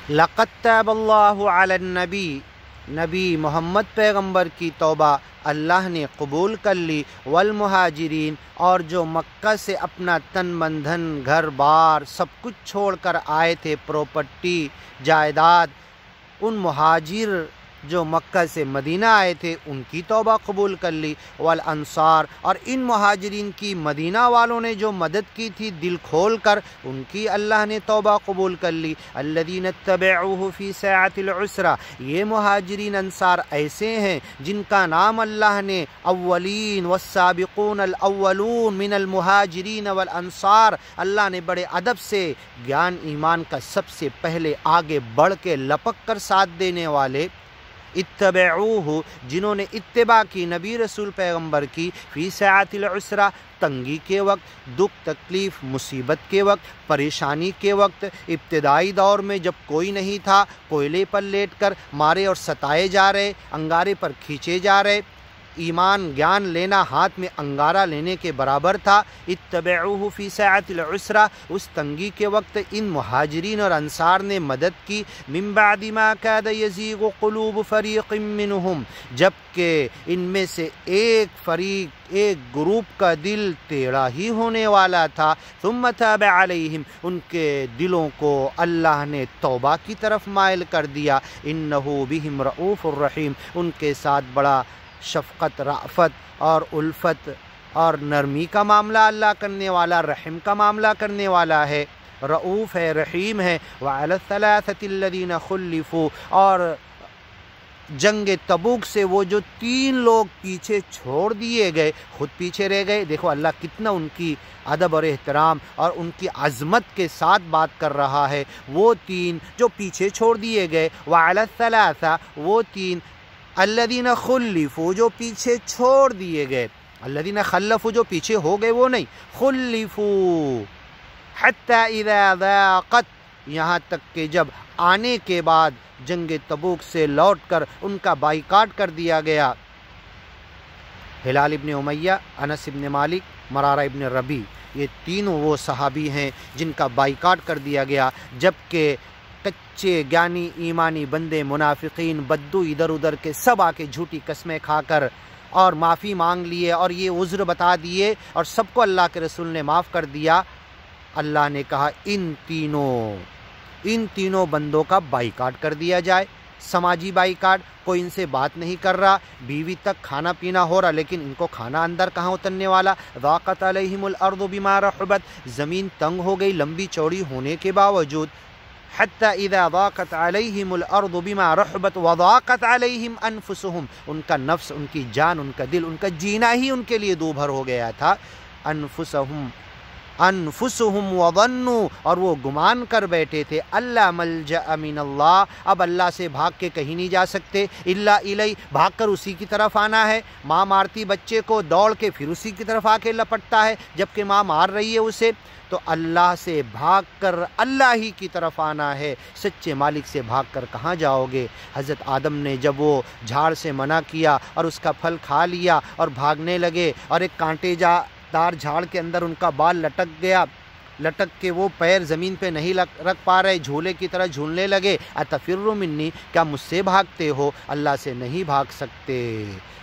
لقد تاب اللہ علی النبی، نبی محمد پیغمبر کی توبہ اللہ نے قبول کر لی، والمہاجرین، اور جو مکہ سے اپنا تن بندھن گھر بار سب کچھ چھوڑ کر آئے تھے، پراپرٹی جائیداد، ان مہاجر جو مکہ سے مدینہ آئے تھے ان کی توبہ قبول کر لی، والانصار، اور ان مہاجرین کی مدینہ والوں نے جو مدد کی تھی دل کھول کر، ان کی اللہ نے توبہ قبول کر لی۔ الذین اتبعوہ فی ساعۃ العسرہ، یہ مہاجرین انصار ایسے ہیں جن کا نام اللہ نے اولین والسابقون الاولون من المہاجرین والانصار، اللہ نے بڑے ادب سے گیان ایمان کا سب سے پہلے آگے بڑھ کے لپک کر ساتھ دینے والے، اتبعوہ، جنہوں نے اتباع کی نبی رسول پیغمبر کی، فی ساعۃ العسرہ، تنگی کے وقت، دکھ تکلیف مصیبت کے وقت، پریشانی کے وقت، ابتدائی دور میں جب کوئی نہیں تھا، کوئلے پر لیٹ کر مارے اور ستائے جا رہے، انگارے پر کھینچے جا رہے، ایمان گیان لینا ہاتھ میں انگارہ لینے کے برابر تھا۔ اتبعوہ فی ساعۃ العسرہ، اس تنگی کے وقت ان مہاجرین اور انصار نے مدد کی، من بعد ما کاد یزیغ قلوب فریق منہم، جبکہ ان میں سے ایک فریق، ایک گروپ کا دل ٹیڑھا ہی ہونے والا تھا، ثم تاب علیہم، ان کے دلوں کو اللہ نے توبہ کی طرف مائل کر دیا، انہ بہم رؤوف الرحیم، ان کے ساتھ بڑا شفقت، رأفت اور الفت اور نرمی کا معاملہ اللہ کرنے والا، رحم کا معاملہ کرنے والا ہے، رؤوف ہے، رحیم ہے۔ وعلی الثلاثة الذین خلفوا، اور جنگ تبوک سے وہ جو 3 لوگ پیچھے چھوڑ دیے گئے، خود پیچھے رہ گئے، دیکھو اللہ کتنا ان کی ادب اور احترام اور ان کی عظمت کے ساتھ بات کر رہا ہے۔ وہ 3 جو پیچھے چھوڑ دیے گئے، وعلی الثلاثة، وہ 3 الذین خلفوا، جو پیچھے چھوڑ دیے گئے، الذین خلفوا، جو پیچھے ہو گئے وہ نہیں، خلفوا حتی اذا ذاقت، یہاں تک کہ جب آنے کے بعد جنگ تبوک سے لوٹ کر ان کا بائیکاٹ کر دیا گیا۔ ہلال ابن امیہ، انس ابن مالک، مرارہ ابن ربیع، یہ تینوں وہ صحابی ہیں جن کا بائیکاٹ کر دیا گیا، جبکہ کچے گیانی ایمانی بندے منافقین بدو ادھر ادھر کے سب آ کے جھوٹی قسمیں کھا کر اور معافی مانگ لیے اور یہ عذر بتا دیے اور سب کو اللہ کے رسول نے معاف کر دیا۔ اللہ نے کہا ان تینوں بندوں کا بائیکاٹ کر دیا جائے، سماجی بائیکاٹ، کوئی ان سے بات نہیں کر رہا، بیوی تک کھانا پینا ہو رہا لیکن ان کو کھانا اندر کہاں اترنے والا، ضاقت علیہم الارض بما رحبت، زمین تنگ ہو گئی لمبی چوڑی ہونے کے باوجود، حتی اذا ضاقت علیہم الارض بما رحبت وضاقت علیہم انفسہم، ان کا نفس، ان کی جان، ان کا دل، ان کا جینا ہی ان کے لیے دو بھر ہو گیا تھا، انفسہم وظنوا، اور وہ گمان کر بیٹھے تھے، اللہ ملجأ من اللہ، اب اللہ سے بھاگ کے کہیں نہیں جا سکتے، الا الیہ، بھاگ کر اسی کی طرف آنا ہے، ماں مارتی بچے کو دوڑ کے پھر اسی کی طرف آ کے لپٹتا ہے جبکہ ماں مار رہی ہے اسے، تو اللہ سے بھاگ کر اللہ ہی کی طرف آنا ہے، سچے مالک سے بھاگ کر کہاں جاؤ گے۔ حضرت آدم نے جب وہ جھاڑ سے منع کیا اور اس کا پھل کھا لیا اور بھاگنے لگے اور ایک کانٹے دار جھاڑ کے اندر ان کا بال لٹک گیا، لٹک کے وہ پیر زمین پہ نہیں رکھ پا رہے، جھولے کی طرح جھولنے لگے، اتفر منی، کیا مجھ سے بھاگتے ہو؟ اللہ سے نہیں بھاگ سکتے،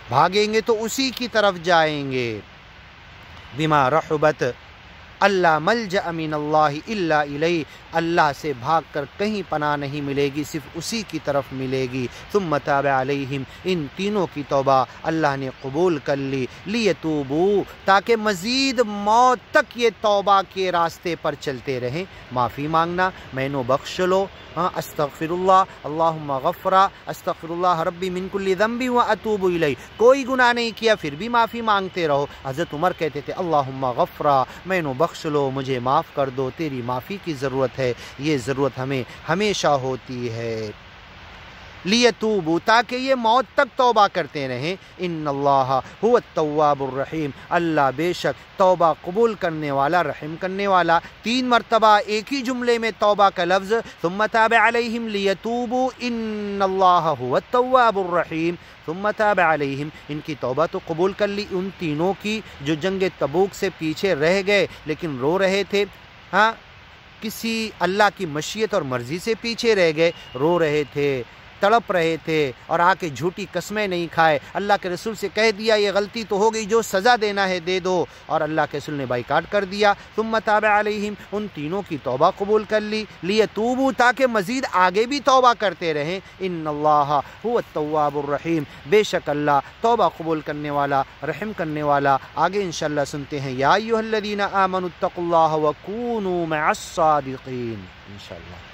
بھاگیں گے تو اسی کی طرف جائیں گے، بما رحبت، اللہ ملجأ من اللہ الا الیہ، اللہ سے بھاگ کر کہیں پناہ نہیں ملے گی، صرف اسی کی طرف ملے گی۔ ثم تاب علیہم، ان تینوں کی توبہ اللہ نے قبول کر لی، لیتوبوا، تاکہ مزید موت تک یہ توبہ کے راستے پر چلتے رہیں، معافی مانگنا، میں نو بخش لو، استغفر اللہ اللہم غفرا، استغفر اللہ ربی من کل ذنب و اتوب الیہ، کوئی گناہ نہیں کیا پھر بھی معافی مانگتے رہو۔ حضرت عمر کہتے تھے اللہم غفرا، میں نو بخش لو، مجھے معاف کر دو، تیری معافی کی ضرورت ہے، یہ ضرورت ہمیں ہمیشہ ہوتی ہے۔ لیتوبوا، تاکہ یہ موت تک توبہ کرتے رہیں، ان اللہ هو التواب الرحیم، اللہ بے شک توبہ قبول کرنے والا، رحم کرنے والا۔ 3 مرتبہ ایک ہی جملے میں توبہ کا لفظ، ثم تاب علیہم لیتوبوا ان اللہ هو التواب الرحیم، ثم تاب علیہم، ان کی توبہ تو قبول کر لی ان تینوں کی جو جنگ تبوک سے پیچھے رہ گئے لیکن رو رہے تھے، ہاں کسی اللہ کی مشیت اور مرضی سے پیچھے رہ گئے، رو رہے تھے، تڑپ رہے تھے اور آ کے جھوٹی قسمیں نہیں کھائے، اللہ کے رسول سے کہہ دیا یہ غلطی تو ہو گئی، جو سزا دینا ہے دے دو، اور اللہ کے رسول نے بائیکاٹ کر دیا۔ ثم تاب علیہم، ان تینوں کی توبہ قبول کر لی، لیتوبوا، تاکہ مزید آگے بھی توبہ کرتے رہیں۔ ان اللہ هو التواب الرحیم، بے شک اللہ توبہ قبول کرنے والا، رحم کرنے والا۔ آگے انشاءاللہ سنتے ہیں، یا ایھا الذین آمنوا اتقوا اللہ وکونوا مع الصادقین، انشاءاللہ۔